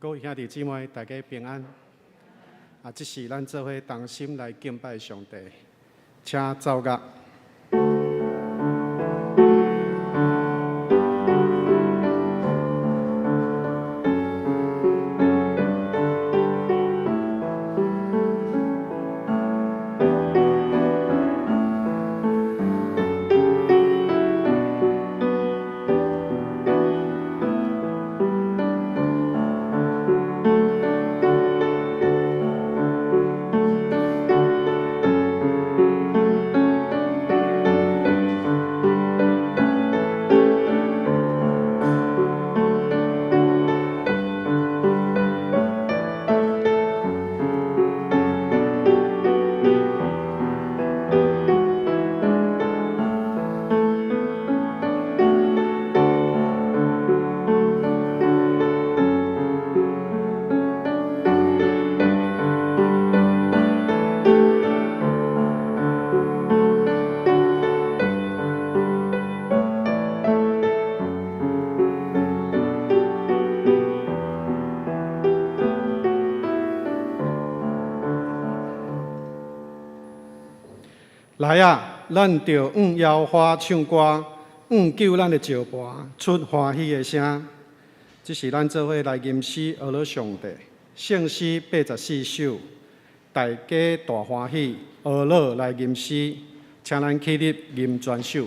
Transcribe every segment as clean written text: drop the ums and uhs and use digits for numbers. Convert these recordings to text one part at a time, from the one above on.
各位兄弟姊妹，大家平安。这是咱做伙同心来敬拜上帝，请奏乐。来啊！咱着摇花唱歌，救咱的石盘出欢喜的声。这是咱做伙来吟诗学了上帝，圣诗84首，大家大欢喜，学了来吟诗，请咱起立吟全首。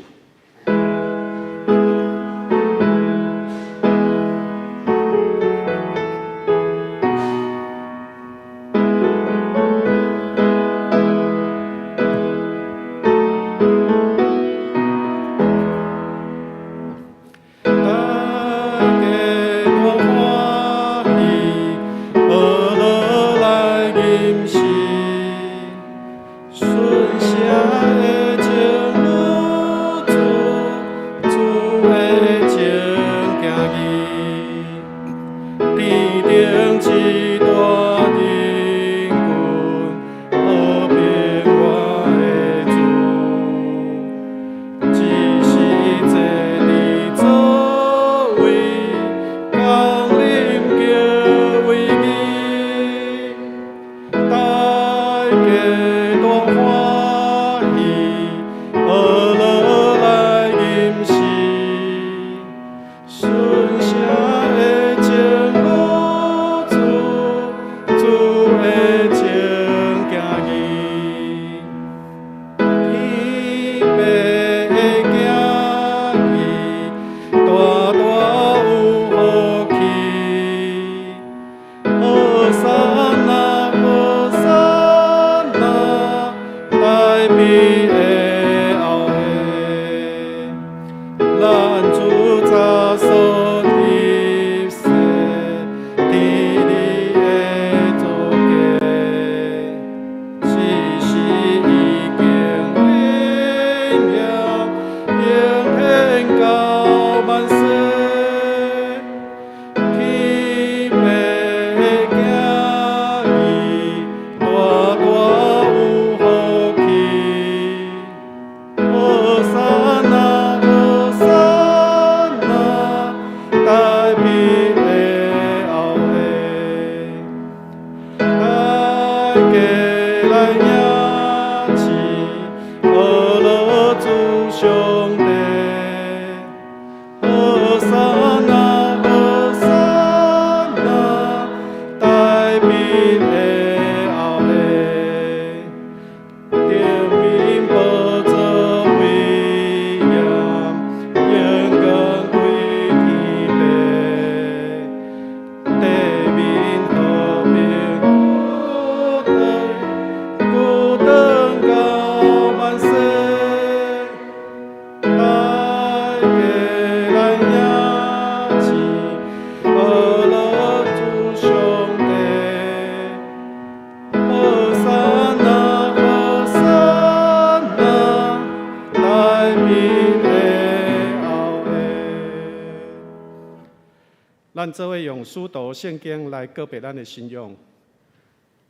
咱做伙用使徒圣经来告别咱的信仰。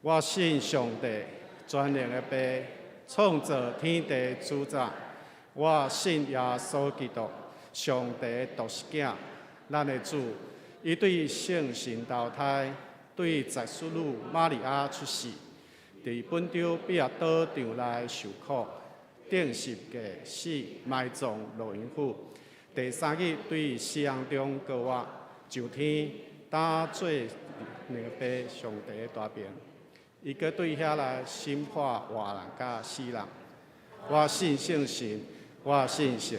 我信上帝，全能的爸，创造天地主宰。我信耶稣基督，上帝独生子，咱的主，伊对圣神投胎，对在世女玛利亚出世，伫本州比亚岛场内受苦，顶十架死，埋葬罗营府。第三日对死人中高活，上天打做两杯上帝的大便。伊搁对遐来审判活人甲死人。我信圣神，我信圣，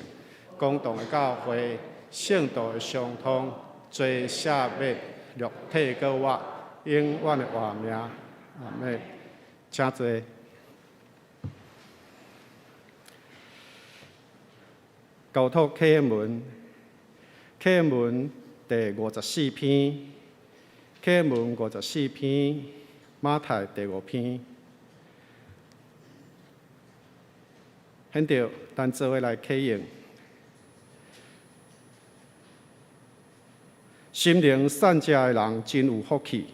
公道的教会，圣道的相通，罪赦免，肉体高活，永远的活命。阿妹，请坐。交托启文，启文第54篇，启文54篇，马太第5篇。现着，咱做伙来启用。心灵善食的人真有福气，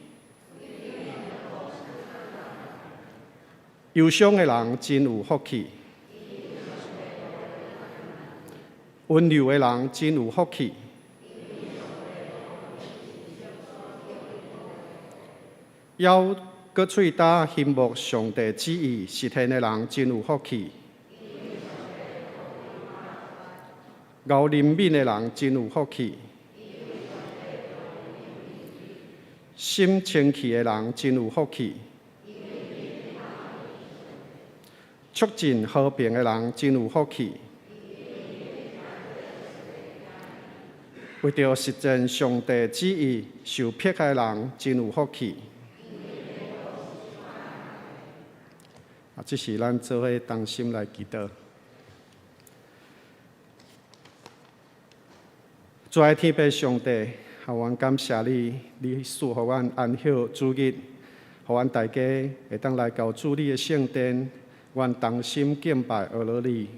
忧伤的人真有福气，温柔的人真有福气，要搁喙焦欣慕上帝旨意实现的人真有福气，熬灵敏的人真有福气，心清气的人真有福气，促进和平的人真有福气，为着实践上帝旨意受迫害的人真有福气。这是咱做伙同心来祈祷。主爱天父上帝，阮感谢你，你赐予阮安息主日，互阮大家会当来到主你的圣殿，阮同心敬拜阿罗你。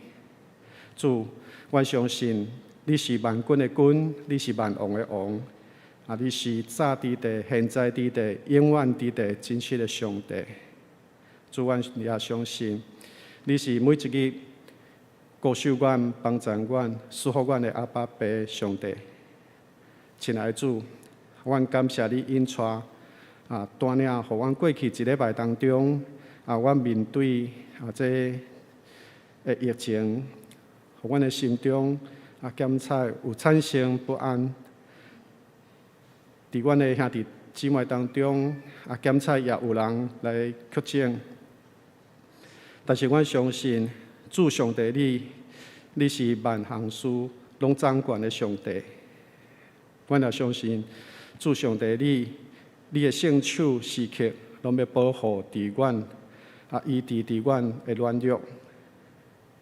主，阮相信你是万军的君，你是万王的王，你是早伫地、现在伫地、永远伫地真实的上帝。主，阮也相信你是每一日保守阮、帮助阮、赐福阮的阿爸爸上帝。亲爱的主，阮感谢你引带带领，互阮过去一礼拜当中阮面对这疫情，互阮的心中检测有产生不安，伫阮的兄弟姊妹当中检测也有人来确诊。但是，阮相信主上帝你是万行事拢掌管的上帝。阮也相信主上帝你的圣手时刻拢要保护伫阮医治伫阮的软弱。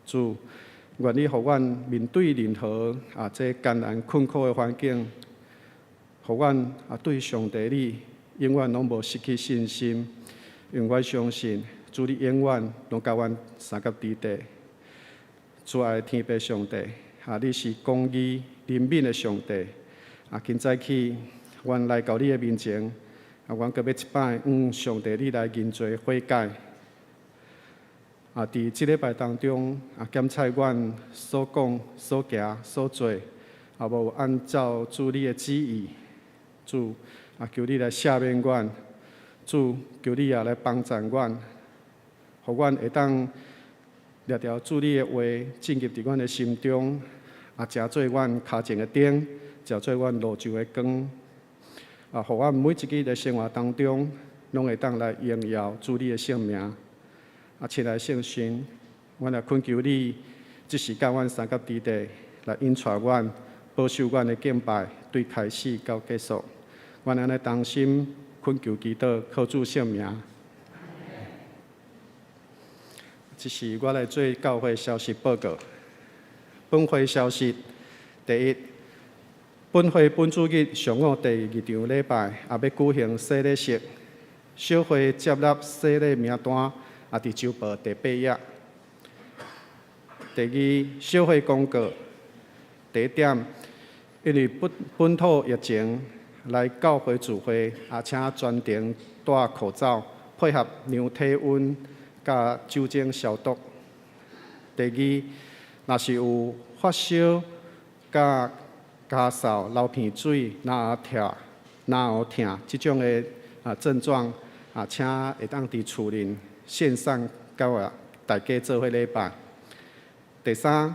主，愿你互阮面对任何这艰难困苦的环境，互阮对上帝你永远拢无失去信心，因为阮相信。主，你永远拢甲阮三甲伫地。主爱的天父上帝，你是公义、怜悯的上帝。今早起，阮来到你的面前，阮搁要一摆上帝你来认罪悔改。伫即礼拜当中，检测阮所讲、所行、所做，无按照主你的旨意。主，求你来赦免阮。主，求你也来帮助阮。互阮会当掠条主你的话进入伫阮的心中，成做阮脚前的灯，成做阮路上的光。互阮每一日的生活当中，拢会当来荣耀主你的圣名。亲爱的圣神，阮也恳求你，即时甲阮三甲伫地来引带阮，保守阮的敬拜，对开始到结束。阮安尼同心恳求祈祷，靠主圣名。这是我来做教会消息报告。本会消息：第一，本会本主日上午第2场礼拜要举行洗礼式，小会接纳洗礼名单伫周报第8页。第二，小会公告：第一点，因为本土疫情来教会聚会，请全程戴口罩，配合量体温。甲酒精消毒。第二，若是有发烧、甲咳嗽、流鼻水、脑喉痛即种的症状请会当伫厝内线上甲大家做伙礼拜。第三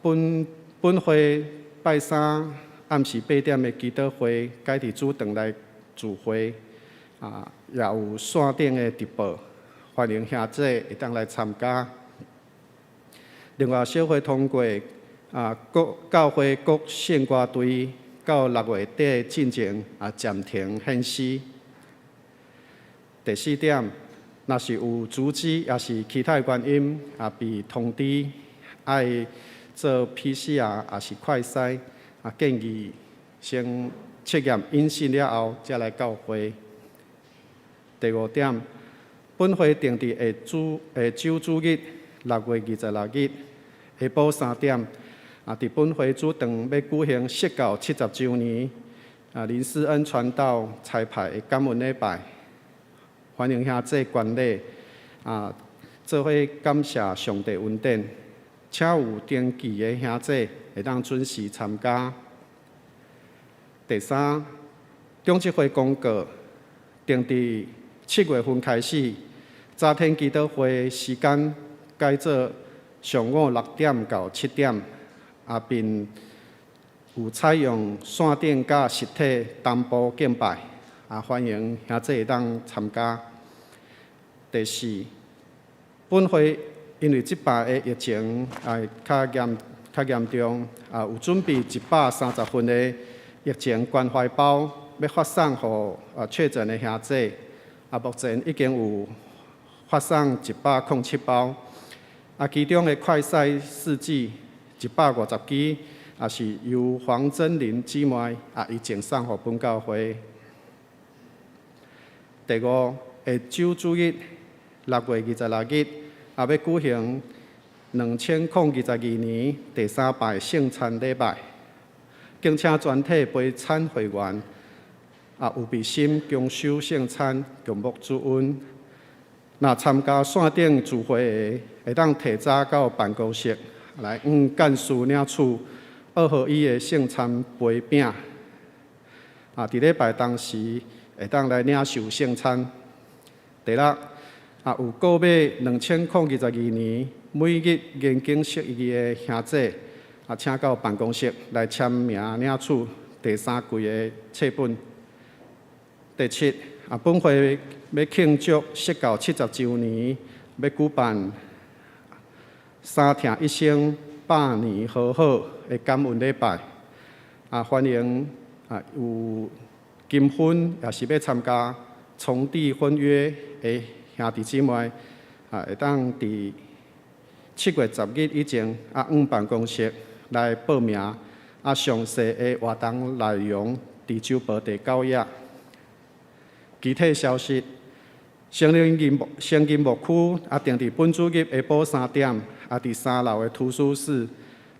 本会拜三暗时8点的祈祷会，改伫主堂来聚会，也有线顶的直播，欢迎兄姐会当来参加。另外，小会通过教会各献歌队到6月底进前暂停献诗。第4点，若是有组织也是其他原因被通知爱做 PCR 也是快筛，建议先测验阴性了后才来教会。第5点，本会定伫下周主日6月26日下晡3点，伫本会主堂要举行释教70周年林思恩传道彩排的感恩礼拜，欢迎兄姐观礼做伙感谢上帝恩典，请有登记的兄姐会当准时参加。第3，中职会公告定伫7月份开始，早天祈祷会时间改做上午6点到7点，并有采用线顶甲实体同步敬拜，欢迎兄姐会当参加。第4，本会因为即摆的疫情较严重，有准备130份的疫情关怀包，要发送予确诊的兄姐。目前已经有发送107包，其中的快筛试剂150支，是由黄真玲姊妹已经送予本教会。第5，下周主日6月26日要举行2022年第3摆圣餐礼拜，敬请全体陪餐会员有备心供守圣餐，供牧主恩。若参加线顶聚会的，会当提早到办公室来干事领取2号1的圣餐杯饼。伫礼拜当时会当来领受圣餐。第6，有购买2022年每日研经释义的兄姐，请到办公室来签名领取第3季的册本。第7，本会要庆祝释教70周年，要举办三听一生100年和好的感恩礼拜。欢迎有金婚也是要参加重缔婚约的兄弟姊妹，会当伫7月10日以前办公室来报名，详细的活动内容伫周报第9页。具体消息，成人牧区定伫本主日下晡3点，伫3楼的图书室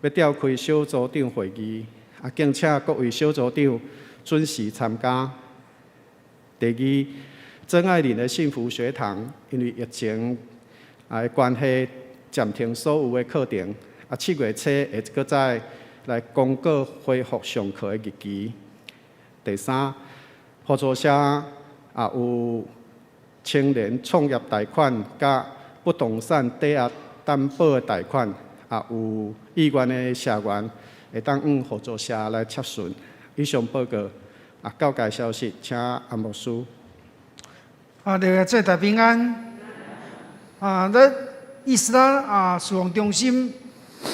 要召开小组长会议，敬请各位小组长准时参加。第2，真爱林的幸福学堂因为疫情的关系，暂停所有的课程，7月7会搁再来公告恢复上课的日期。第3，合作社有青年创业贷款、甲不动产抵押担保的贷款，有意愿的社员会当合作社来洽询。以上报告教界消息，请安牧师。大家大平安。咱伊斯兰侍奉中心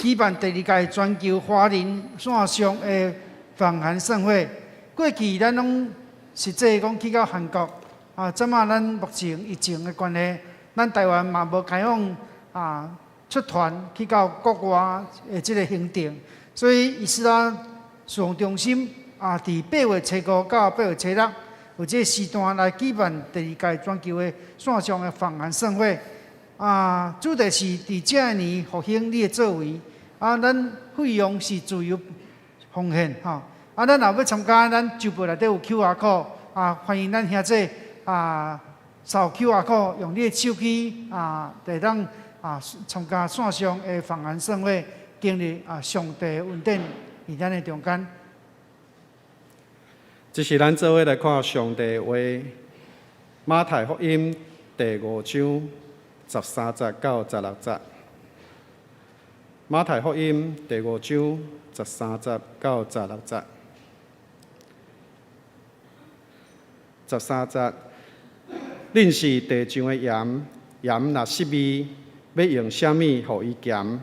举办第2届全球华人线上的访韩盛会。过去咱拢实际讲去到韩国，怎咱目前疫情的关系，咱台湾嘛无开放出团去到国外的这个行程，所以伊斯兰侍奉中心伫8月初5到8月初6，有这个时段来举办第2届全球的线上的访韩盛会。主题是伫这一年复兴你的作为，咱费用是自由奉献咱若要参加，咱周报内底有 QR code， 欢迎咱兄弟扫 QR code， 用你的手机来当参加线上的访韩盛会，经历上帝恩典伫咱的中间。这是咱做伙来看上帝的话，马太福音第5章13节到16节。马太福音第5章13节到16节。13节，恁是地上的盐，盐若失味，要用啥物互伊咸？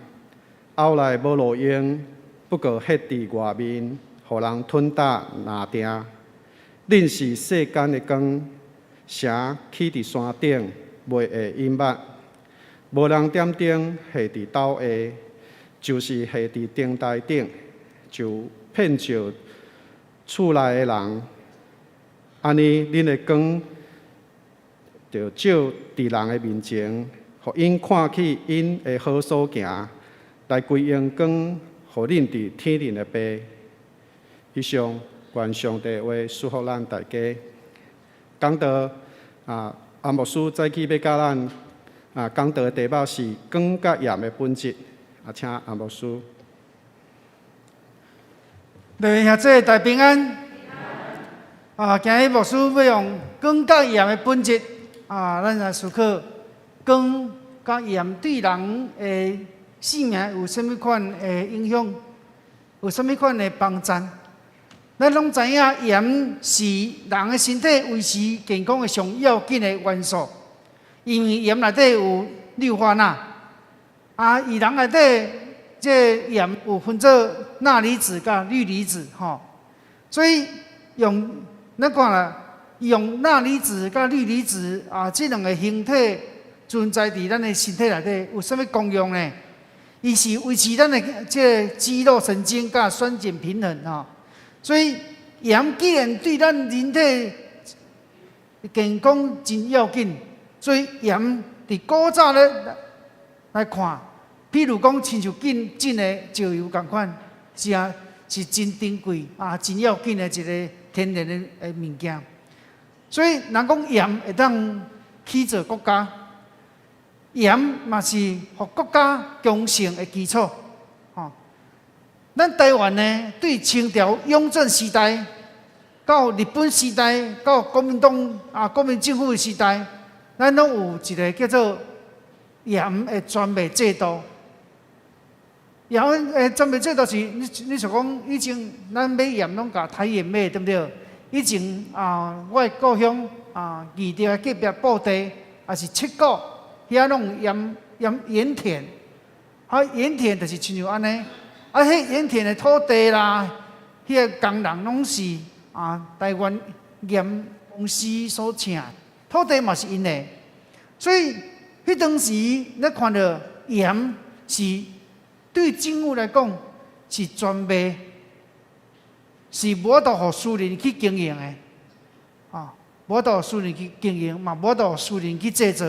后来无路用，不过迄伫外面，互人吞打拿定。恁是世间的光，城起伫山顶，袂会隐捌。无人点灯下伫斗下，就是下伫灯台顶，就骗照厝内的人。安尼，恁的光就照伫人的面前，互因看起因的好所行，来归荣光，互恁伫天顶的爸。以上愿上帝话祝福咱大家。讲道阿牧师早起要教咱讲道的题目是光甲盐的本质。请阿牧师。各位兄弟大平安。今日牧师要用光甲盐的本质咱来思考光甲盐对人的生命有啥物款的影响，有啥物款的帮助。咱拢知影盐是人的身体维持健康的上要紧的元素，因为盐内底有氯化钠，而人内底这盐有分做钠离子甲氯离子所以咱看啦，用钠离子甲氯离子这两个形体存在伫咱的身体内底，有啥物功用呢？伊是维持咱的这肌肉神经甲酸碱平衡所以盐既然对咱人体健康真要紧，所以盐伫古早咧来看，譬如讲亲像进的石油共款，是真珍贵真要紧的一个天然的物件。所以人讲盐会当起造国家，盐嘛是互国家强盛的基础。咱台湾呢，对清朝雍正时代到日本时代，到国民党国民政府的时代，咱拢有一个叫做盐的专卖制度。盐的专卖制度是，你想讲以前咱买盐拢甲台盐买，对不对？以前我的故乡义地隔壁布袋，也是七股，遐拢有盐田，盐田就是亲像安尼。迄盐田的土地啦，迄个工人拢是台湾盐公司所请，土地嘛是因的，所以迄当时咱看到盐是对政府来讲是专卖，是无法度互私人去经营的，无法度私人去经营，嘛无法度私人去制造，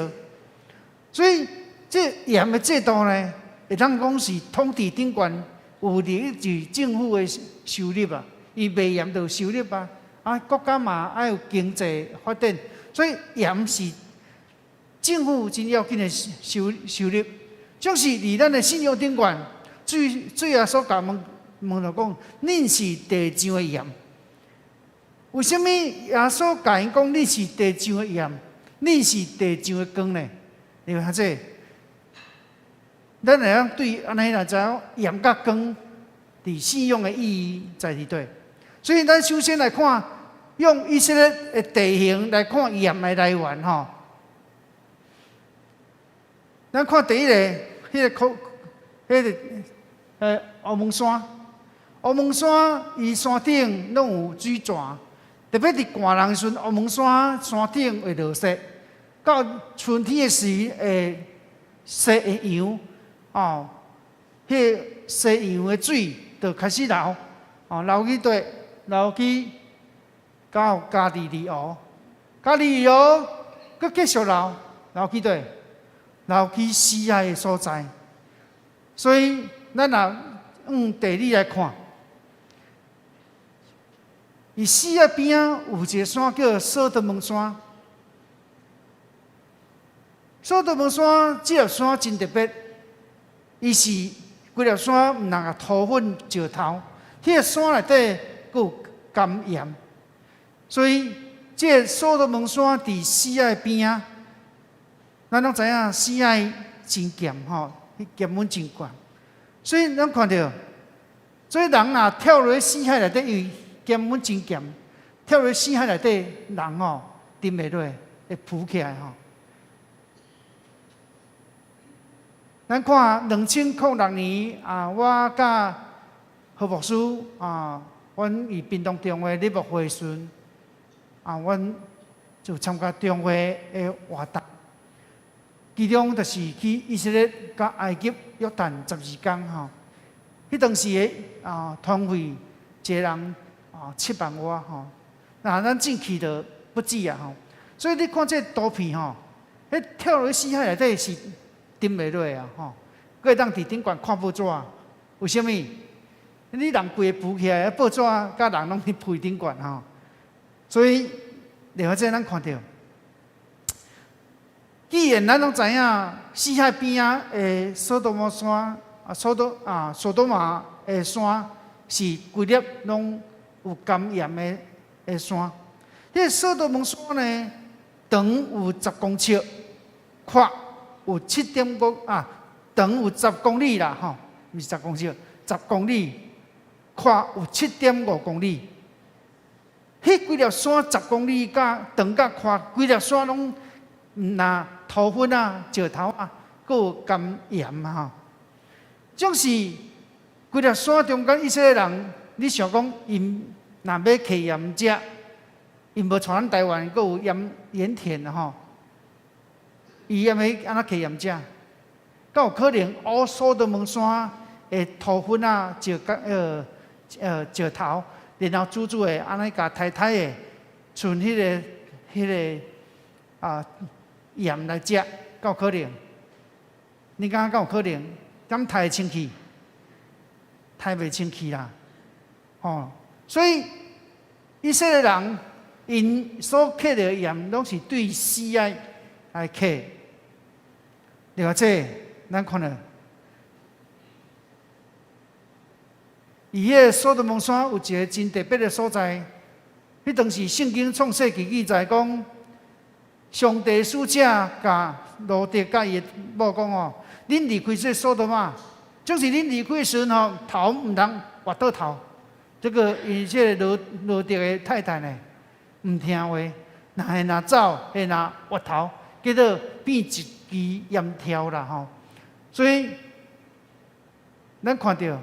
所以这盐的制度呢，会当讲是统治顶悬。有利于政府的收入伊卖盐就有收入国家嘛爱有经济发展，所以盐是政府真要紧的收入。总是伫咱的信用顶悬，最后所甲问到讲，恁是地上的盐。为什么耶稣甲因讲恁是地上的盐，恁是地上的光呢？你看这。咱会当对安尼来知影盐甲光伫信用的意义在伫对，所以咱首先来看，用以色列的地形来看盐的来源咱看第一个，乌蒙山，乌蒙山伊山顶拢有水泉，特别伫寒冷时阵，乌蒙山山顶会落雪，到春天的时会雪会扬。迄西洋的水就开始流，流去对，流去到加利利湖，加利利湖佮继续流，流去对，流去死海的所在。所以咱若用地理来看，伊死海边有一个山叫索多蒙山，索多蒙山这粒山真特别。伊是规粒山毋通土粉石头，迄个山内底佫有甘盐，所以这所罗门山伫死海边啊，咱拢知影死海真咸吼，迄咸温真悬。所以咱看到，所以人若跳落死海内底，因为咸温真咸，跳落死海内底，人吼沉袂落，会浮起来吼。咱看2006年啊，我甲何牧师啊，阮伫屏东中会礼牧会时，啊，阮就参加中会的活动，其中就是去以色列、甲埃及、约旦12天吼。迄当时的团费一个人7万外吼，那咱进去就不止啊吼。所以你看这图片吼，迄跳落死海内底是沉袂落啊吼，佫会当伫顶悬看报纸，为什么？你人规个浮起来，报纸甲人拢伫飞顶悬吼。所以另外这咱看到，既然咱拢知影死海边啊的索多玛山索多玛的山是规粒拢有咸盐的山，这索多玛山呢，长有10公尺，宽有7.5长有10公里啦吼，毋是10公尺，10公里，宽有7.5公里。迄几粒山10公里，甲长甲宽，规粒山拢那土粉啊、石头啊，佮有咸盐啊吼。总是规粒山中间，以色列人，你想讲因若要摕盐食，因无像咱台湾佮有盐田啊吼，伊要安怎摕盐食？敢有可能乌所罗门山的土粉啊、石头，然后煮的安尼甲太太的，剩迄个盐来食，敢有可能？你感觉敢有可能？敢太会清气？太袂清气啦！吼，所以以色列人因所刻的盐，拢是对死海来刻。了解，咱看了，伊迄所罗门山有一个真特别的所在，迄当时圣经创世纪记载讲，上帝使者甲罗德甲伊的某讲哦，恁离开这所罗门，就是恁离开的时候，头唔通滑倒头。这个伊这个罗德的太太呢，唔听话，若走，若滑头，结果变一支盐条啦吼。所以咱看到，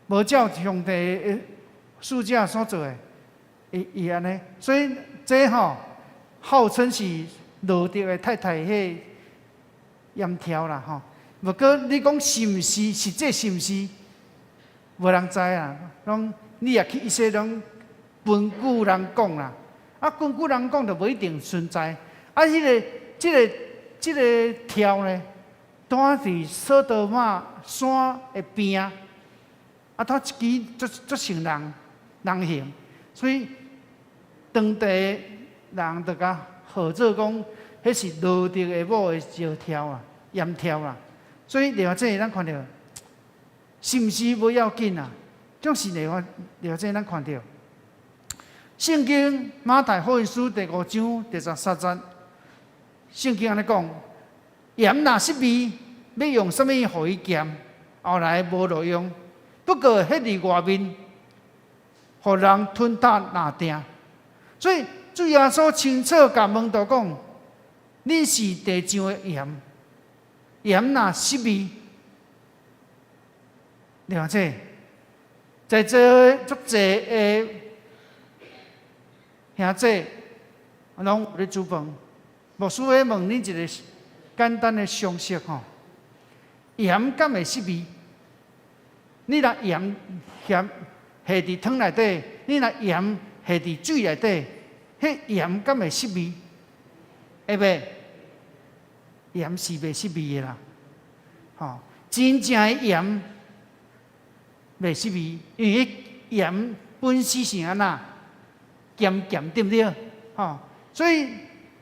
无照上帝的使者所做的，伊安尼，所以这吼号称是罗德的太太迄盐条啦吼。不过你讲是毋是实际是毋是，无人知啊。拢你也去一些拢根据人讲啦，根据人讲就无一定存在。这个条呢，住伫索多玛山的边它一支足像人形，所以当地人就甲号做讲，迄是罗德的某的石条啊、盐条啦。所以了解咱看到，是毋是无要紧啊？总是了解咱看到，圣经马太福音书第5章第13节，圣经安尼讲：盐若失味，要用什么互伊咸？后来无路用，不过迄伫外面，互人吞啖拿定。所以主耶稣清楚甲门徒讲：你是地上的盐。盐若失味，了解，在这足济的兄弟，拢有咧煮饭。牧师要问你一个简单的常识吼：盐敢会失味？你若盐下伫汤内底，你若盐下伫水内底，迄盐敢会失味？会袂？盐是袂失味的啦，吼，真正的盐袂失味，因为盐本身是安那咸咸，对不对？吼，所以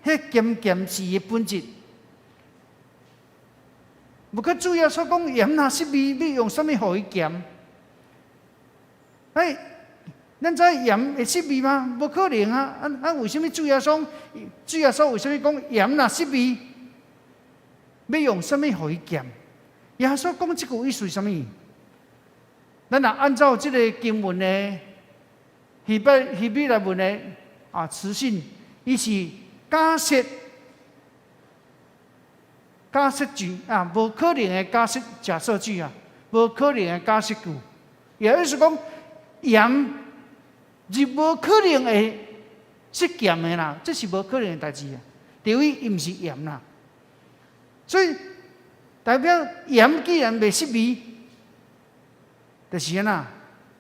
迄咸咸是伊本质。不过主要所讲盐若失味，要用什么互伊咸？哎，咱知盐会失味吗？无可能啊！为什么主耶稣为什么讲盐若失味？要用什么互伊咸？耶稣讲这句意思是什么？咱若按照这个经文的希伯来文的词性，伊是假设句无可能的假设句无可能的假设句。也就是讲，盐是无可能会失咸的啦，这是无可能的代志除非伊毋是盐啦。所以代表盐既然袂失味，就是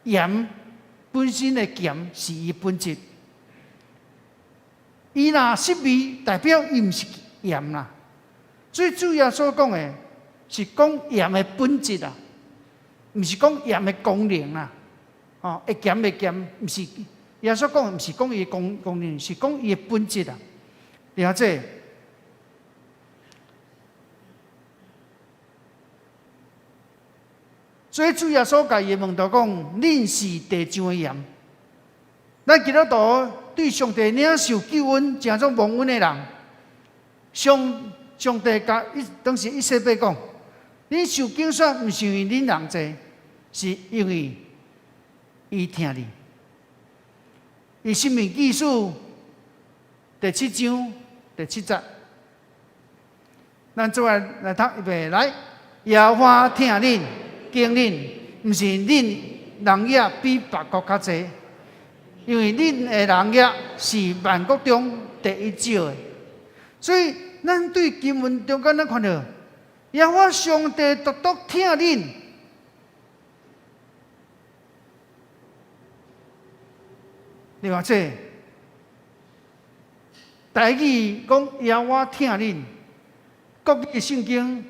盐本身的咸是伊本质。伊若失味，代表伊毋是盐啦。所以主要所讲的是讲盐的本质毋是讲盐的功能啦。会咸袂咸，毋是耶稣讲，毋是讲伊的功能，是讲伊的本质了解？所以主耶稣甲伊问到讲：恁是地上的盐。咱基督徒对上帝领受救恩、成种蒙恩的人，上帝甲当时以色列讲：恁受拣选，毋是因为恁人济，是因为伊听你。伊申命记书第7章第7节，咱做来读预备来。耶和华听恁。敬恁，毋是恁人也比别国较济，因为恁的人也是万国中第一少的。所以，咱对经文中间咱看到，耶和华上帝独独听恁。你话这台语讲耶和华听恁，国语圣经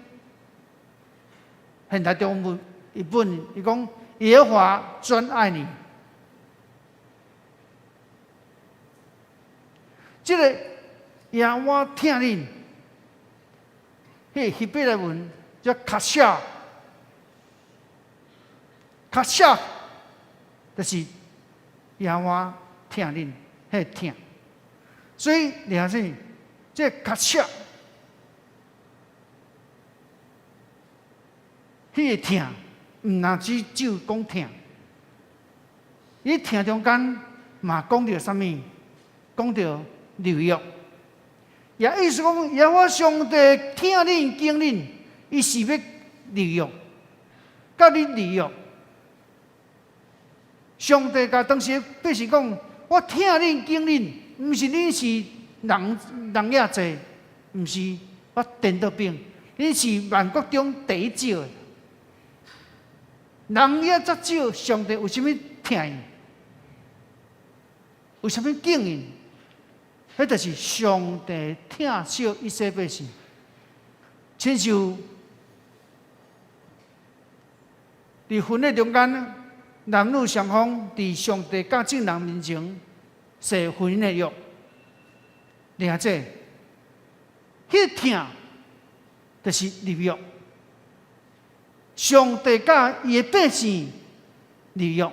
现代中文。一本伊讲耶和华专爱你，这个耶和华听恁，迄希伯来文叫卡夏，卡夏就是耶和华听恁，迄听。所以你看是这卡夏，迄个听。毋若只有讲听，伊听中间嘛讲到啥物？讲到流约，也意思讲，耶和华上帝听恁敬恁，伊是要流约，甲你流约。上帝甲当时百姓讲：我听恁敬恁，毋是恁是人也济，毋是我颠倒兵，恁是万国中第一少的。人也遮少，上帝为什么听伊？为什么敬伊？迄就是上帝疼惜以色列百姓，亲像伫婚礼中间，男女双方伫上帝甲众人面前写婚姻的约，了解？迄听就是立约。上帝甲伊的百姓立约，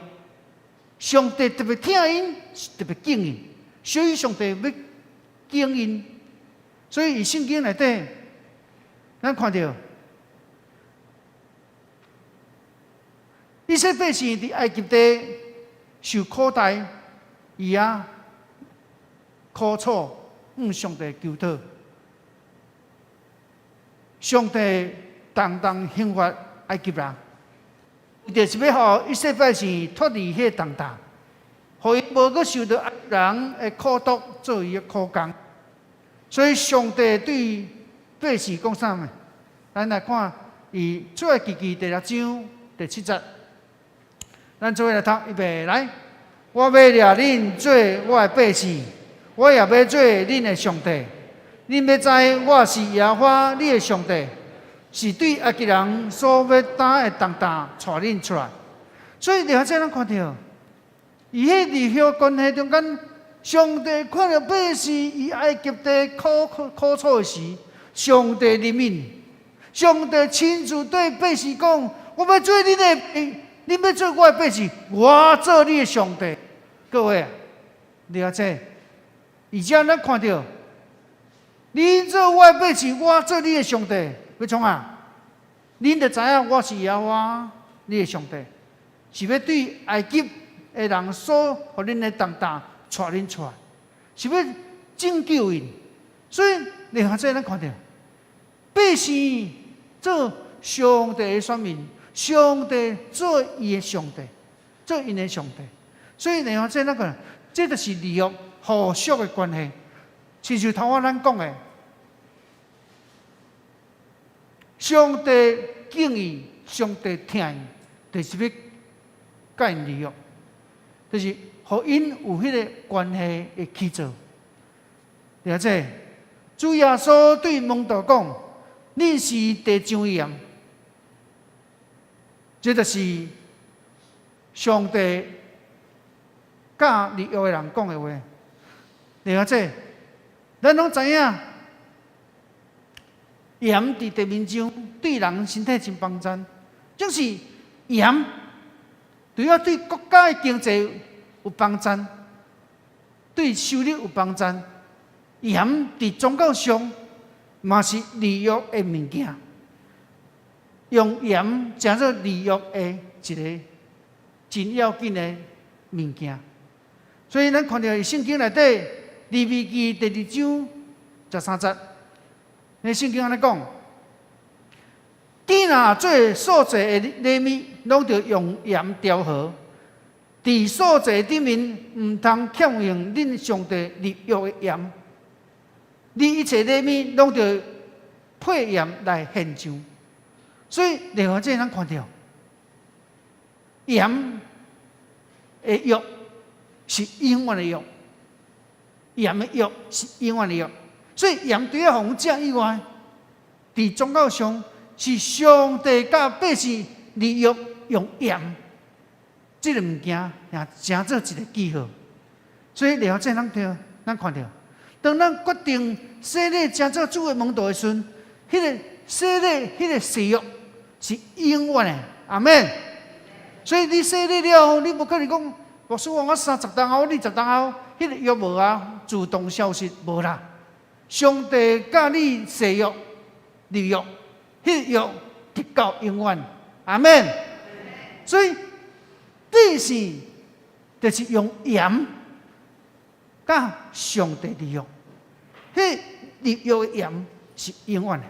上帝特别听因，特别敬因，所以上帝要敬因。所以伫圣经内底，咱看到以色列百姓伫埃及地受苦待，伊苦楚向上帝求讨，上帝重重刑罚埃及人，就是要互以色列百姓脱离迄重担，互伊无阁受到埃及人的苦毒做伊的苦工。所以上帝对百姓讲啥物？咱来看伊出埃及记第6章第7节，咱做伙来读，预备来。我要掠恁做我的百姓，我也要做恁的上帝。恁要知我是耶和华你的上帝。是对埃及人所要担的重担，带恁出来。所以，了解咱看到，伊迄立约关系中间，上帝看到百姓伊埃及地苦楚的时，上帝怜悯，上帝亲自对百姓讲：我要做恁的你要做我的百姓，我做你的上帝。各位啊，了解？而且咱看到，你做我的百姓，我做你的上帝。要创啊，恁就知影我是耶和华你的上帝，是要对埃及的人所互恁的重担带恁出来，是要拯救因。所以，你看这咱看到，百姓做上帝的选民，上帝做伊的上帝，做因的上帝。所以，你看这个，这就是利益互属的关系。亲像头仔咱讲的，上帝敬伊，上帝听伊，就是要甲因利益，就是互因有迄个关系的起造。了解？主耶稣对门徒讲：“你是地上盐。”这就是上帝甲利益的人讲的话。了解？咱拢知影，盐伫地面上对人身体真帮助，就是盐除了对国家的经济有帮助，对收入有帮助。盐伫宗教上嘛是利益的物件，用盐成做利益的一个真要紧的物件。所以咱看到圣经内底利未记第2章13节，那圣经安尼讲：地若做所做的礼物，拢着用盐调和。伫所做顶面，毋通欠用恁上帝立约的盐。你一切礼物拢着配盐来献上，所以另外这咱看到盐的约是永远的约，盐的约是永远的约。所以盐除了互食以外，伫宗教上是上帝甲百姓立约用盐，这个物件也成做一个记号。所以了解咱看到。当咱决定洗礼成做主的门徒的时阵，迄个洗礼、迄个誓约是永远的，阿们。所以你洗礼了后，你无可能讲，牧师我30年后、20年后，迄个约无啊，自动消失无啦。上帝甲你誓约、立约，迄个约直到永远，阿们。所以第四就是用盐甲上帝立约。迄立约的盐是永远的，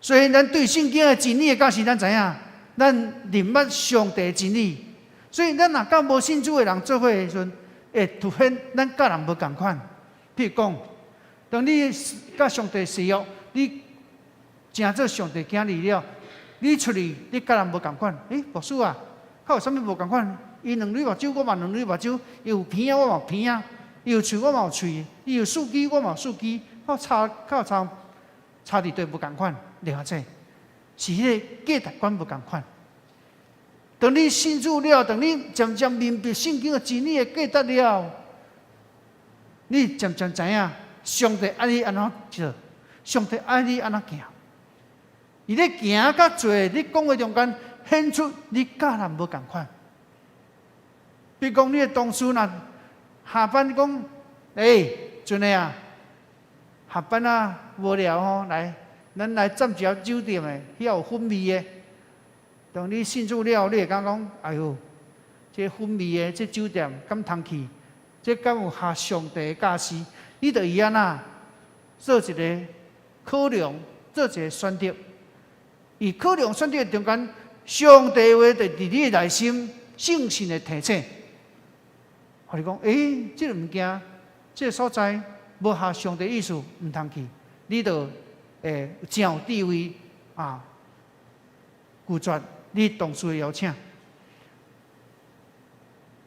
所以咱对圣经的真理的解释，咱知影，咱认捌上帝的真理。所以咱若甲无信主的人做伙的时阵，会凸显咱甲人无共款。譬如讲，当你甲上帝誓约，你成做上帝囝儿了，你出去你甲人无共款。牧师啊，较有啥物无共款？伊两蕊目睭，我嘛两蕊目睭；伊有鼻仔，我嘛有鼻仔；伊有喙，我嘛有喙；伊有喙齿，我嘛有喙齿。较差伫对无共款，了解？是迄个价值观无共款。当你信主了，当你渐渐明白圣经的真理的价值了，你渐渐知影上帝爱你安怎做，上帝爱你安怎行。伊咧行较侪，你讲话中间显出你甲人无共款。比如讲，你的同事若下班讲，阵个啊，下班啊无聊吼，来，咱来占一条酒店的，遐有氛味的。当你信主了，你会感讲，哎呦，这氛味的这酒店敢通去？这敢有合上帝的假施？你着以安那做一个考量，做一个选择。以考量选择中间，上帝话就伫你的内心圣性的提醒。我你讲，这个物件，这个所在无合上帝意思，毋通去。你着真有智慧啊，拒绝你同事的邀请。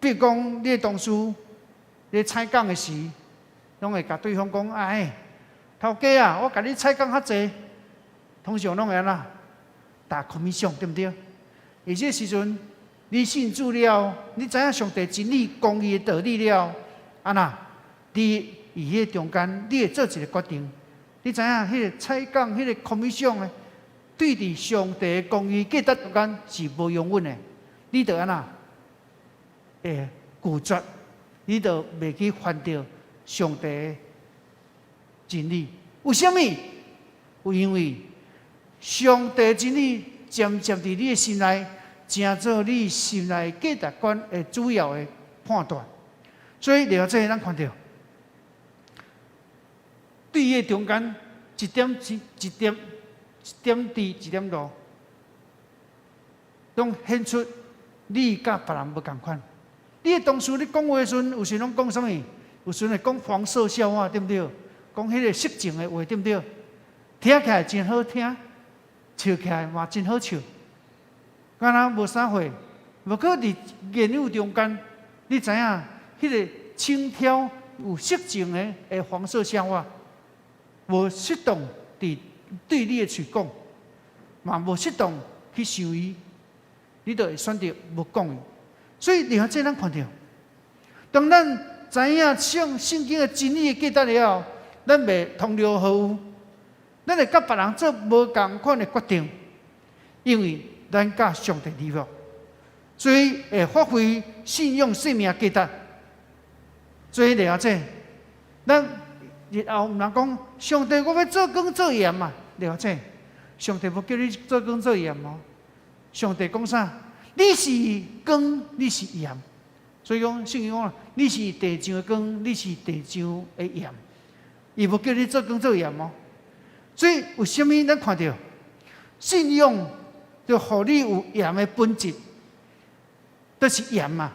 比如讲，你的同事咧采讲的时，拢会甲对方讲：“头家啊，我甲你采讲较济。”通常拢会安那打commission，对不对？而这时阵。你信主了，你知影上帝真理、公义的道理了，安那？你伫迄中间，你会做一个决定。你知影迄个采讲、迄个commission的，对伫上帝的公义价值中间是无永稳的，你着安那会固执，你着袂去犯着上帝的真理。为什么？因为上帝的真理渐渐伫你的心内，成做你心内价值观的主要的判断。所以了解咱看到，对伊中间一点滴、一点路，拢显出你甲别人无共款。你当初你讲话时阵，有时拢讲什么？有时会讲黄色笑话，对不对？讲迄个色情的话，对不对？听起来真好听，笑起来嘛真好笑。敢若无啥货，无过伫言语中间，你知影迄个轻佻有色情的黄色笑话，无适当伫对你的嘴讲，嘛无适当去想伊，你就会选择无讲伊。所以了解咱看到，当咱知影圣经的真理的价值了后，咱袂同流合污，咱会甲别人做无共款的决定，因为咱甲上帝立约，所以会发挥信仰生命的价值。所以了解，咱日后毋通讲上帝我要做光做盐嘛，了解，上帝无叫你做光做盐哦。上帝讲啥？你是光，你是盐。所以讲圣经讲，你是地上的光，你是地上的盐。伊无叫你做光做盐哦。所以为什么咱看到信仰就互你有盐的本质，都是盐嘛？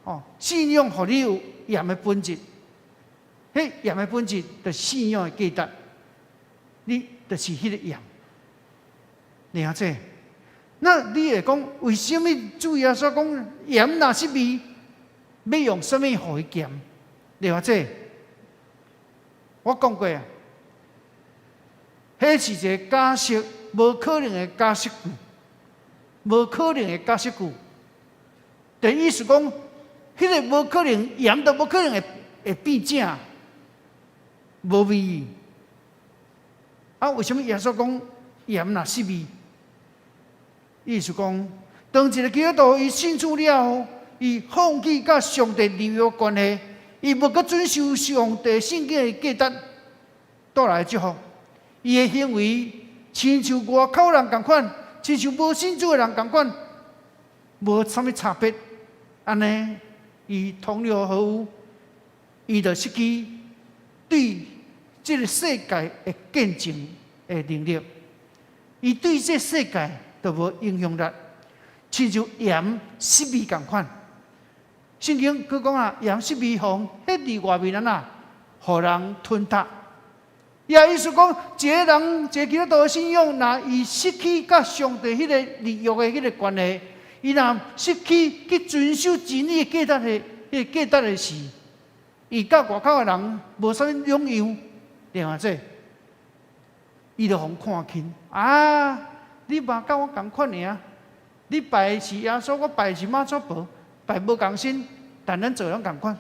哦，信仰互你有盐的本质，迄盐的本质就是信仰的价值，你就是迄个盐。了解？那你会讲为什么主耶稣讲盐若是味，要用什么互伊咸？了解？我讲过啊，迄是一个假设，无可能的假设句，无可能的假设句。就意思讲，迄个无可能盐都无可能会变正，无味。啊，为什么耶稣讲盐若是味？意思讲，当一个基督徒伊信主了后，伊放弃甲上帝立约关系，伊无搁遵守上帝圣经的价值带来的祝福，伊的行为亲像外口人共款，亲像无信主的人共款，无啥物差别。安尼，伊同流合污，伊就失去对这个世界的见证的能力，伊对这世界就无影响力，亲像盐失味共款。圣经佢讲啊，盐失味红，迄伫外面啊，互人吞吞。也意思讲，一个人一个基督徒的信仰，若伊失去甲上帝迄个立约的迄个关系，伊若失去去遵守真理的价值的迄个价值的事，伊甲外口的人无啥物两样，了解？伊就互看轻啊！你嘛甲我共款尔，你拜的是耶稣，我拜的是马祖婆，拜无共神，但咱做人共款，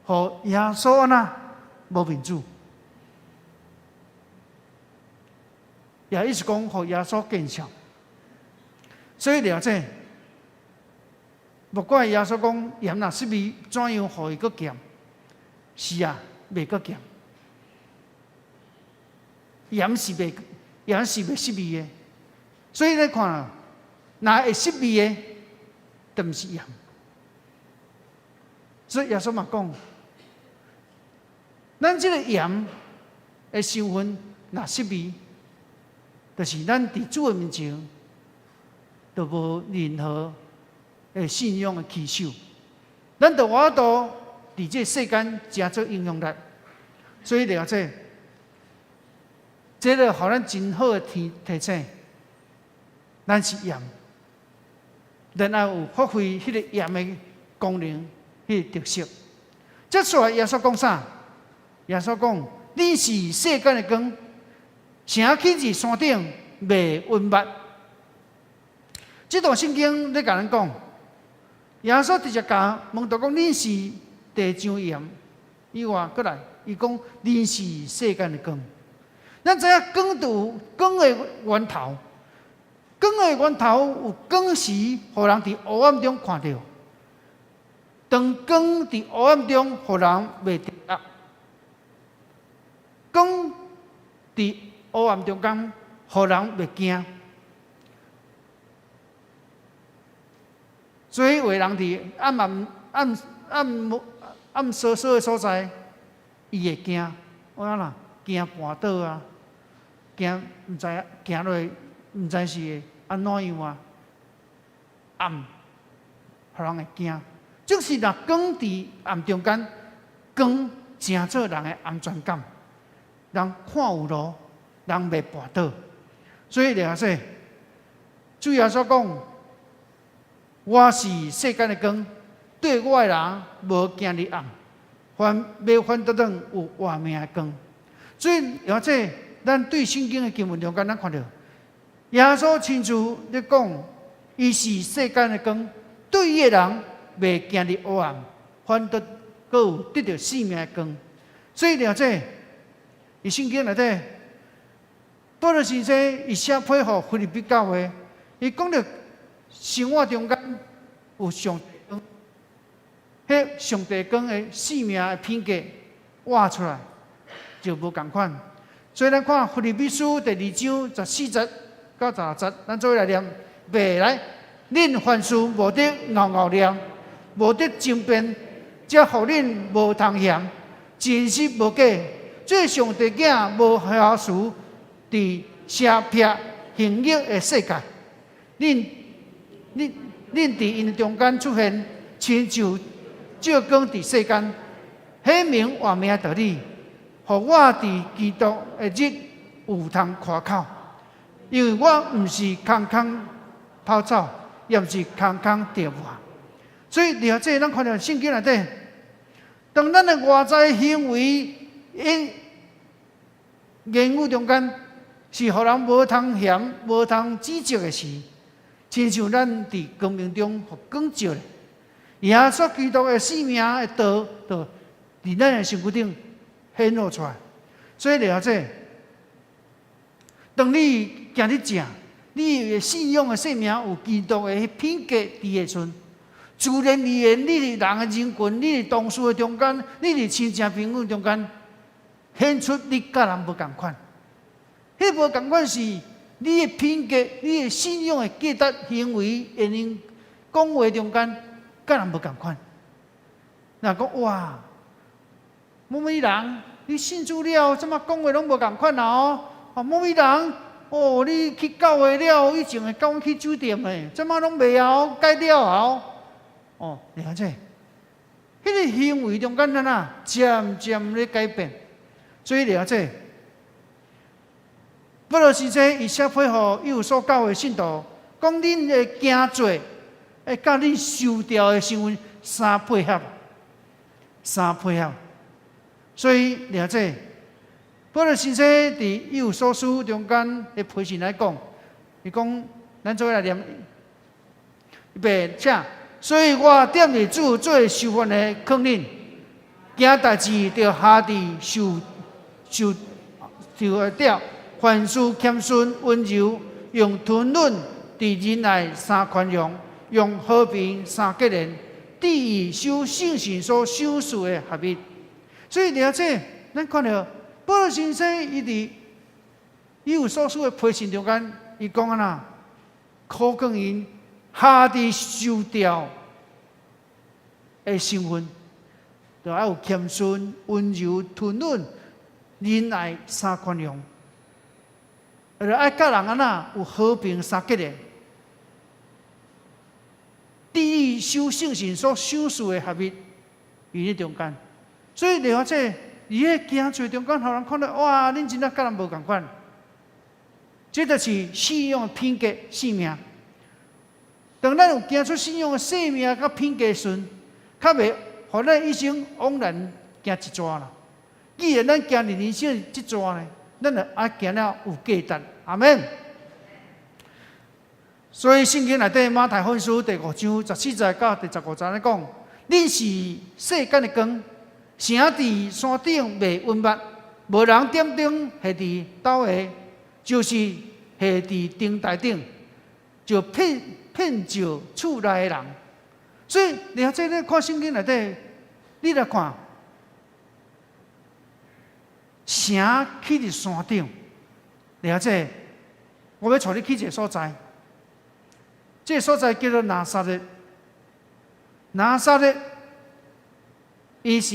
互耶稣安那无民主。也意思讲，互耶稣见笑。所以了解，不管耶稣讲盐若失味，怎样互伊搁咸？是啊，袂搁咸。盐是袂失味的。所以你看啊，若会失味的，就毋是盐。所以耶稣嘛讲，咱这个盐的成分若失味，就是咱伫主的面前，就无任何的信仰的起手。咱就我都伫这世间真做影响力，所以了解，这个互咱真好的提醒，咱是盐，然后有发挥迄个盐的功能，迄个特色。接下来耶稣讲啥？耶稣讲：你是世间的光。城起伫山顶，袂温密。这段圣经咧甲咱讲，耶稣直接甲问到讲：恁是地上盐，以外过来，伊讲恁是世间的光。咱知影光就有光的源头，光的源头有光时，互人伫黑暗中看到；当光伫黑暗中，互人袂得力。光伫黑暗中间，互人袂惊。所以为人伫暗烁烁的所在，伊会惊，我啦，惊绊倒啊，惊毋知行落毋知是安怎样啊，暗，互人会惊。就是若光伫暗中间，光真做人的安全感，人看有路，人袂绊倒。所以了说，主耶稣讲。我是世间的光，对我的人无惊日暗，要反倒转有活命的光。所以，而且咱对圣经的经文中间，咱看到耶稣亲自咧讲，伊是世间的光，对伊的人袂惊日黑暗，反倒阁有得到生命的光。所以，而且伊圣经内底，保罗先生伊写配合腓立比教会，伊讲到。生活中间有上帝光，迄上帝光的生命的品格挖出来，就无共款。所以咱看腓立比书第2章14节到16节，咱做来念，袂来。恁凡事无得拗念，无得争辩，则互恁无通嫌，真实无假。做上帝囝无瑕疵，伫邪僻行恶的世界，恁伫因中间出现，亲像照光伫世间，显明活命的道理，互我伫基督的日有通夸口。因为我毋是空空跑走，也毋是空空跌破。所以了解咱看到圣经内底，当咱的外在行为言语中间，是互人无通嫌、无通指责的事。亲像咱伫光明中互光照咧，耶稣基督的生命的道，就伫咱的身躯顶显露出来。所以了解，当你行日正，你的信仰的生命有基督的品格伫的阵，自然而然，你伫人的人群，你伫同事的中间，你伫亲戚朋友中间，显出你甲人无共款。迄无共款是。你的品格、你的信仰的价值、行为、言行、讲话中间，甲人无共款。若讲哇，某某人，你信主了，怎么讲话拢无共款啊？哦，某某人，哦，你去教会了，以前会跟我去酒店的，怎么拢袂晓改了后？哦，了解。迄个行为中间渐渐咧改变，所以了解。保罗先生伊写配合伊有所教的信徒，讲恁的行做，会甲恁收掉的身份相配合，所以了解。保罗先生伫伊有所书中间的批信来讲，伊讲咱做来念，写，所以我惦伫主做受训的劝恁，行代志着下地受会掉。凡事谦逊温柔，用吞忍伫忍耐三宽容，用和平三结连，抵御受圣神所赏赐的合一。所以了解，咱看到保罗先生伊有所属的批信中间，伊讲啊呐，苦劝因下地受掉的身份，就要有谦逊、温柔、吞忍、忍耐三宽容。爱甲人安那有和平三结连，抵御受圣神所赏赐的合一，于咧中间。所以了解，伊迄行做中间，互人看到哇，恁真正甲人无共款。这就是信仰的品格性命。当咱有行出信仰的性命甲品格时，较袂互咱一生枉然行一逝啦。既然咱行入人生这逝呢？咱就爱行了有价值，阿们。所以圣经内底马太福音书第5章14节到第15节咧讲，恁是世间的光，城伫山顶袂温密，无人点灯下伫斗下，就是下伫灯台顶，就骗照厝内的人。所以，你这咧看圣经内底，你来看，城起伫山顶，了解？我要带你去一个所在，这个所在叫做拿撒勒。拿撒勒，伊是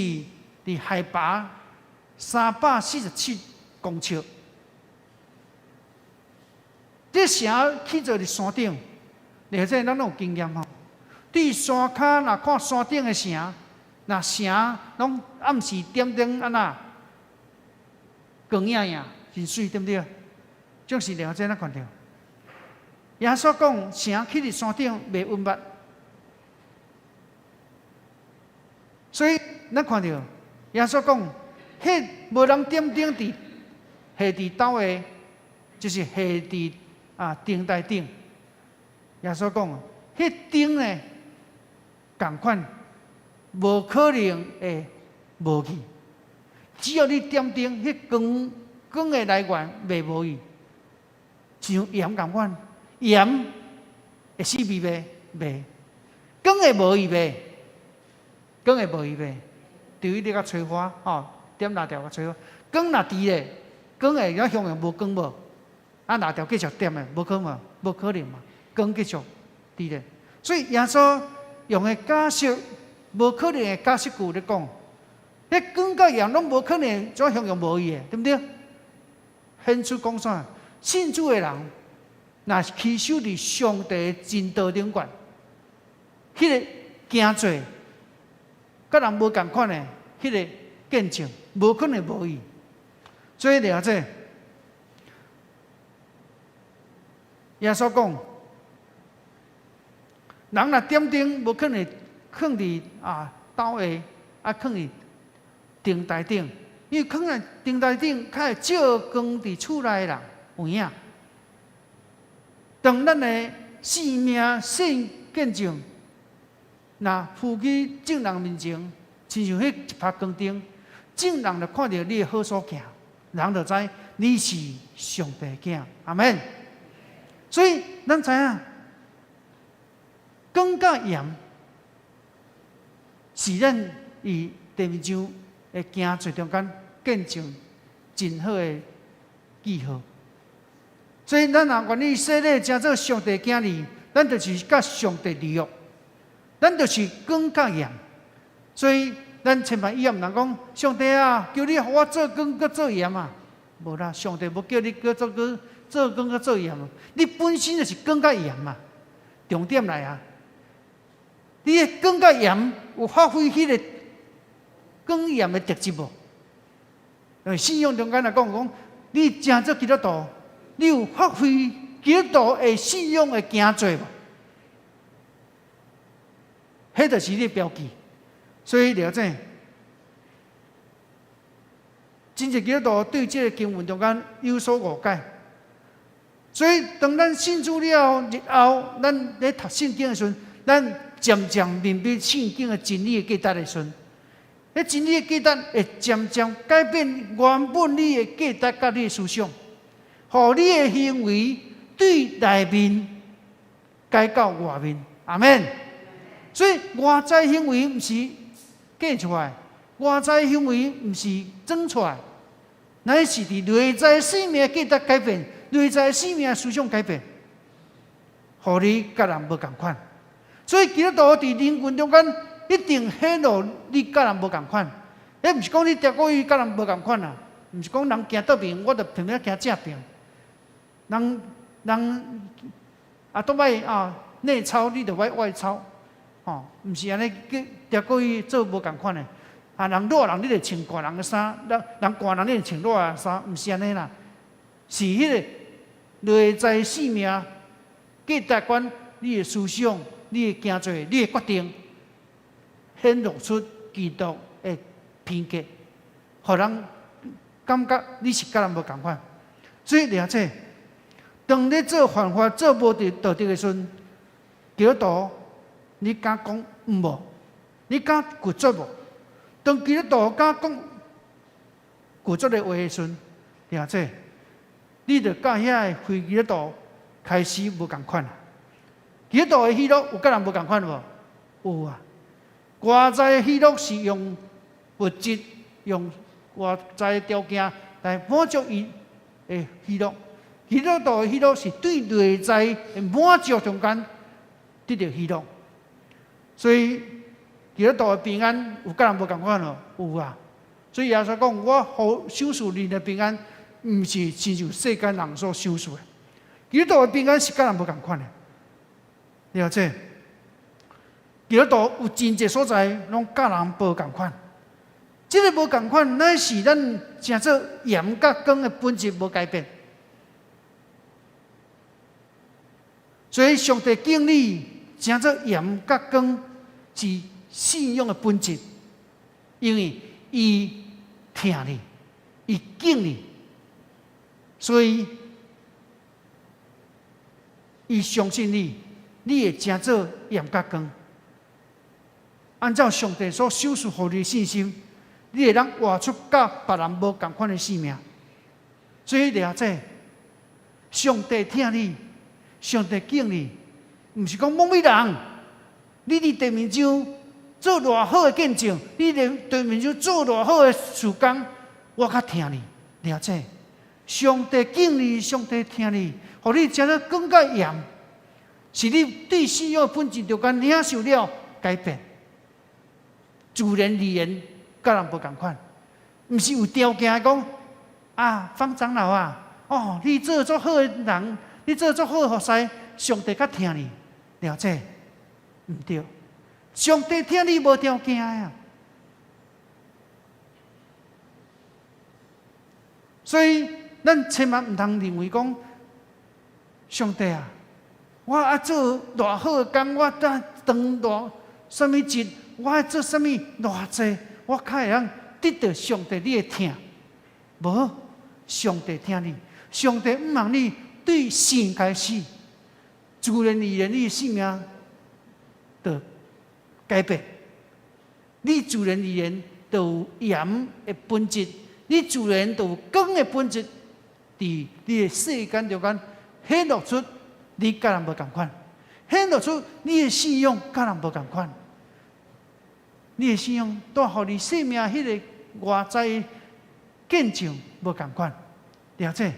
伫海拔347公尺。这城起做伫山顶，了解？咱拢有经验吼。伫山骹若看山顶的城，若城拢暗时点灯安那光影影，真水，对不对？种是了解咱看到。耶稣讲，城起伫山顶袂稳捌，所以咱看到耶稣讲，迄无人点灯伫下伫斗下，就是下伫灯台顶。耶稣讲，迄灯呢，同款，无可能会无去。只要你点灯，迄光的来源袂无去。像盐同款，盐会死味袂？袂。光会无去袂？光会无去袂？除非你甲吹花，点蜡条甲吹花。光若伫咧，光会遐向用无光无？蜡条继续点诶，无可能嘛？光继续伫咧。所以耶稣用诶假设，无可能诶假设句咧讲，迄光甲盐拢无可能怎向用无去诶，对不对？显出讲啥？信主的人，若持守伫上帝真道顶悬，迄个行做，甲人无共款的，迄个见证，无可能无伊。所以了解，耶稣讲，人若点灯，无可能放伫斗下，放伫灯台顶，因为放在灯台顶，较会照光伫厝内的人。有影，当咱的性命信见证，若负起正人面前，亲像迄一拍光灯，正人就看到你的好所行，人就知你是上帝囝。阿门。所以咱知影，光甲盐是咱以地面上会行最中间见证真好的记号。所以，咱若愿意洗礼，成做上帝囝儿，咱就是甲上帝立约，咱就是光甲盐。所以，咱千万以后毋通讲，上帝啊，叫你互我做光佮做盐啊，无啦，上帝无叫你做光佮做盐，你本身就是光甲盐嘛。重点来啊，你的光甲盐有发挥迄个光盐的特质无？信仰中间来讲，你成做基督徒。你有发挥基督徒的信仰的行做无？迄就是你的标记。所以了解，真正基督徒对这个经文中间有所误解。所以当咱信主了日后，咱咧读圣经的时阵，咱渐渐明白圣经的真理的价值的时阵，迄真理的价值会渐渐改变原本你的价值甲你的思想。互你的行为对内面改到外面，阿免。所以外在行为毋是假出来，外在行为毋是装出来，乃是伫内在生命价值改变，内在生命思想改变，互你甲人无共款。所以基督徒伫灵魂中间一定显露你甲人无共款。迄毋是讲你钓过鱼甲人无共款啊，毋是讲人行倒边，我就偏偏行正边。人倒摆内操，你就外操，毋是安尼去钓过去做无共款的。人热人你就穿寒人的衫，人寒人你就穿热的衫，毋是安尼啦。是迄个内在生命价值观，你的思想、你的行做、你的决定，显露出基督的品格，互人感觉你是甲人无共款。所以了解。当你做犯法、做无道德的时阵，基督徒，你敢讲无？你敢拒绝无？当基督徒敢讲古作的话的时阵，了解，你着甲遐非基督徒开始无共款啊。基督徒的喜乐有甲人无共款无？有啊。外在的喜乐是用物质、用外在的条件来满足伊的喜乐。基督徒的喜乐是对内在的满足中间得到喜乐。所以基督徒的平安有甲人无共款哦？有啊。所以耶稣讲，我好享受你的平安，毋是亲像世间人所享受的。基督徒的平安是甲人无共款的，了解？基督徒有真侪所在，拢甲人无共款。这个无共款，乃是咱正做盐甲光的本质无改变。所以上帝敬你，正做盐甲光是信仰的本质，因为伊听你，伊敬你，所以伊相信你，你会正做盐甲光。按照上帝所授予予你的信心，你会当活出甲别人无同款的生命。所以了解，上帝听你，上帝敬你，毋是讲某某人，你伫地面上做偌好的见证，你伫地面上做偌好的事工，我较听你。了解，上帝敬你，上帝听你，互你食得更加盐，是你对信仰的本质条件领受了改变。自然而然，甲人无共款，毋是有条件讲啊，方长老啊，哦，你做足好的人，你做足好的服侍，上帝较听你，了解？毋对，上帝听你无条件呀。所以，咱千万毋通认为讲，上帝啊，我爱做偌好的工，我当偌什么节。我爱做什么偌济，我较会通得到上帝你的听。无，上帝听你，上帝毋望你对神开始，自然而然你的生命就改变。你自然而然就有盐的本质，你自然就有光的本质，伫你的世间中间显露出你甲人无共款，显露出你的信仰甲人无共款。你的信仰带予你生命迄个外在见证无共款，了解？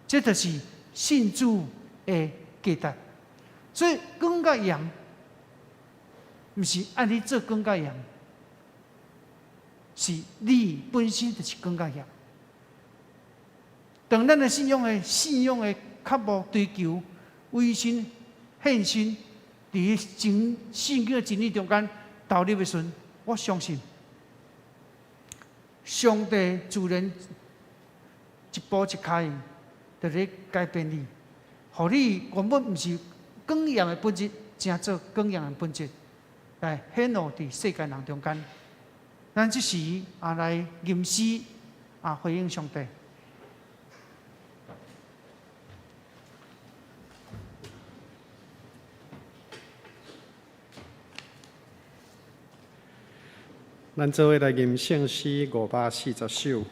这就是信主的价值。所以光甲盐，毋是按你做光甲盐，是你本身就是光甲盐。当咱的信仰的较无追求委身献身，伫圣经的真理中间投入的时阵，我相信上帝自然一步一脚印，就咧改变你，互你原本毋是光盐的本质，正做光盐的本质，来显露伫世间人中间。咱即时来吟诗回应上帝。咱做伙来吟圣诗540首。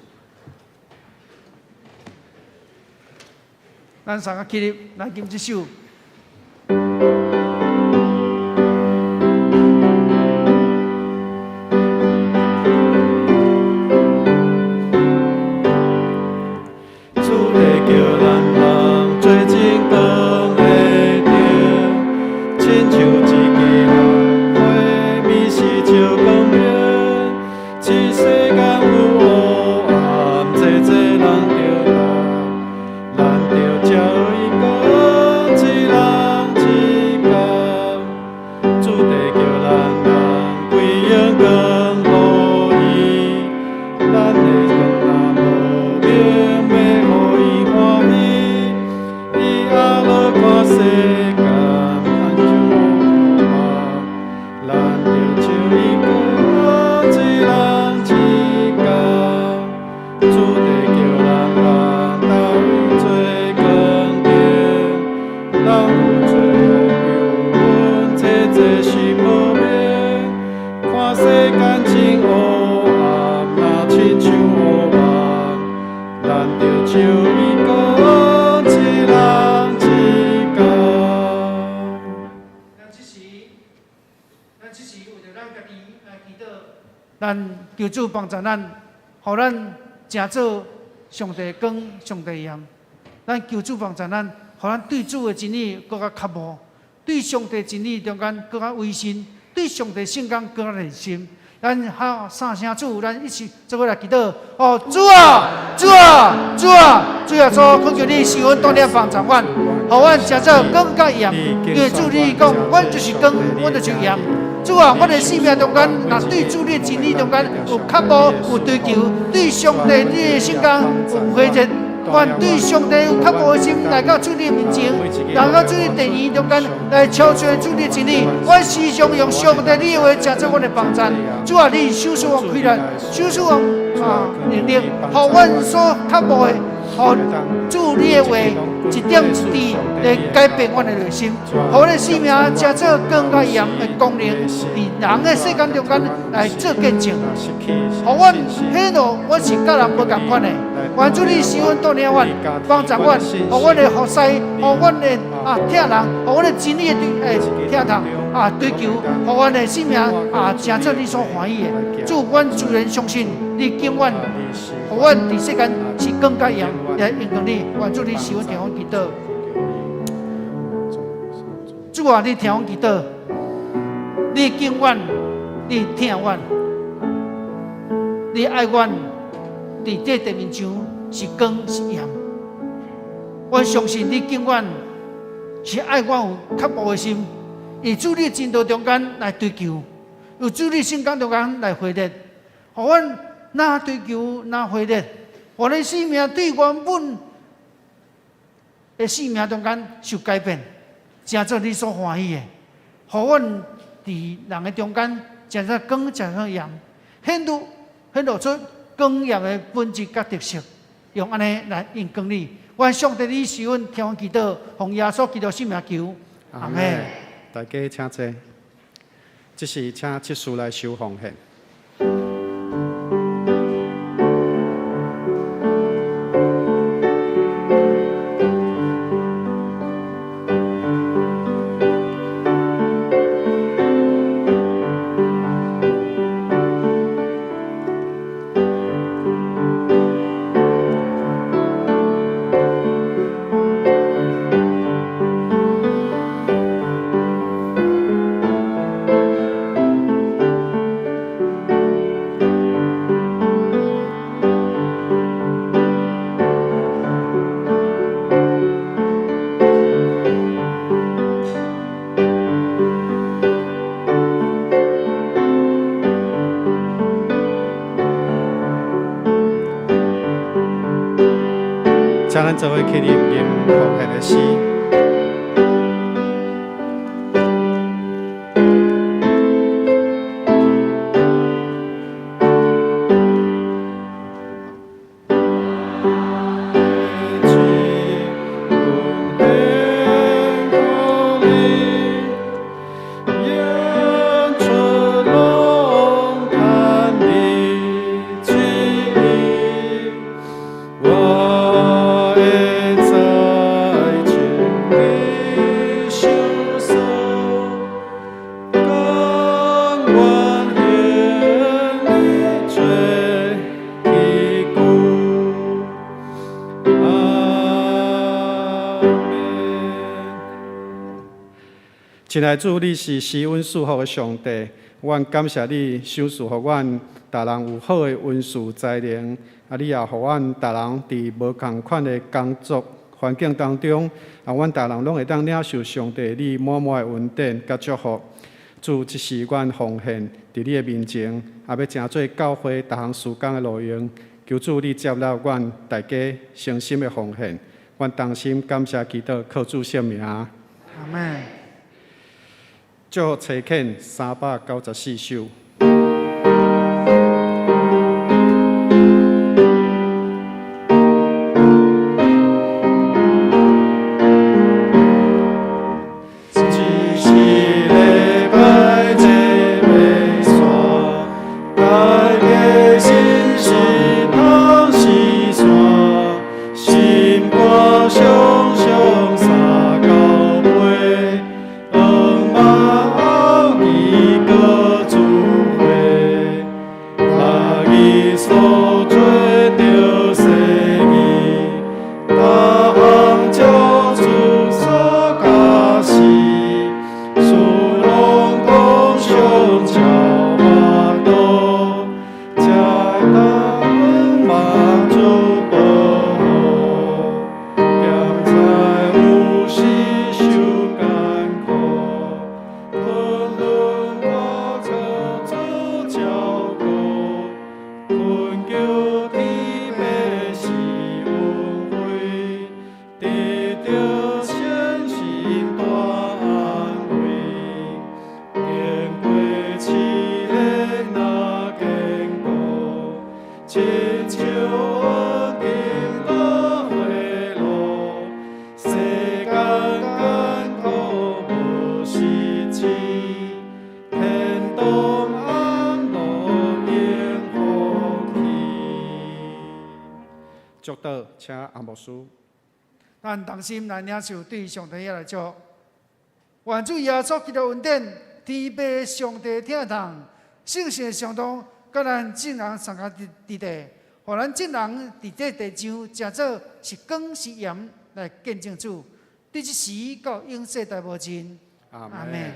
咱三个起立来吟这首。世间真黑暗，若亲像乌梦。咱求主帮助咱，互咱正做上帝光、上帝盐。咱求主帮助咱，互咱对主的真理更加渴慕，对上帝真理中间更加委身，对上帝圣工更加热心。咱喊三声主，咱一起做伙来祈祷。哦，主啊，主啊，主啊，主啊，主，恳求你使阮当日帮助阮，互阮食做更加盐。因为主你讲，阮就是光，阮就是盐。主啊，阮的生命中间，若对主你的真理中间有渴慕、有追求，对上帝你的圣工有回热。愿对上帝有较无的心来到主你面前，来到主你殿院中间来敲出主你真理。我时常用上帝你的话成做阮的帮衬。主啊，你手使我开力，手使我能力，互阮所较无的，互主你的话一点一滴来改变阮的内心，互阮的生命成做更加盐的功能，伫人的世间中间来做见证。互阮迄路，我是甲人无共款的。愿主你使阮带领阮，帮助阮，互阮的服侍，互阮的听人，互阮的真理听人追求，互阮的生命成做你所欢喜的。主，阮自然相信你敬阮，互阮伫世间是更加盐来应用你。愿主你使阮听阮祈祷。主啊，你听阮祈祷，你敬阮，你听阮，你爱阮。伫这地面上是光是盐，我相信你敬阮是爱阮有较无的心，以主你真道中间来追求，有主你圣工中间来回热，互阮哪追求哪回热，互咱生命对原本的生命中间受改变，成做你所欢喜的，互阮伫人的中间成做光，成做盐，显露出。光盐的本质甲特色，用安尼来应供你。愿上帝你使阮听阮祈祷，奉耶稣基督圣名求，阿门。大家请坐，这是请执事来收奉献。请咱做伙起立念奉献的诗。亲爱的主，你是施恩赐福的上帝，阮感谢你赏赐予阮逐人有好的恩赐才能，你也予阮逐人伫无同款的工作环境当中，阮逐人拢会当领受上帝你满满的恩典甲祝福。主，这是阮奉献伫你的面前，也要成做教会逐项事工的路用。求主你接纳阮大家诚心的奉献，阮同心感谢祈祷，靠主圣名。阿门。祝福差遣394首。主。请阿牧师。咱同心来领受对上帝的来祝。愿主耶稣基督恩典，天父上帝听堂，圣神相通，甲咱众人参加伫地，互咱众人伫这地上，诚做是光是盐来见证主。伫即时到永世大无尽。阿阿门。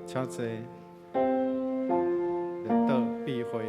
请坐，热岛避会。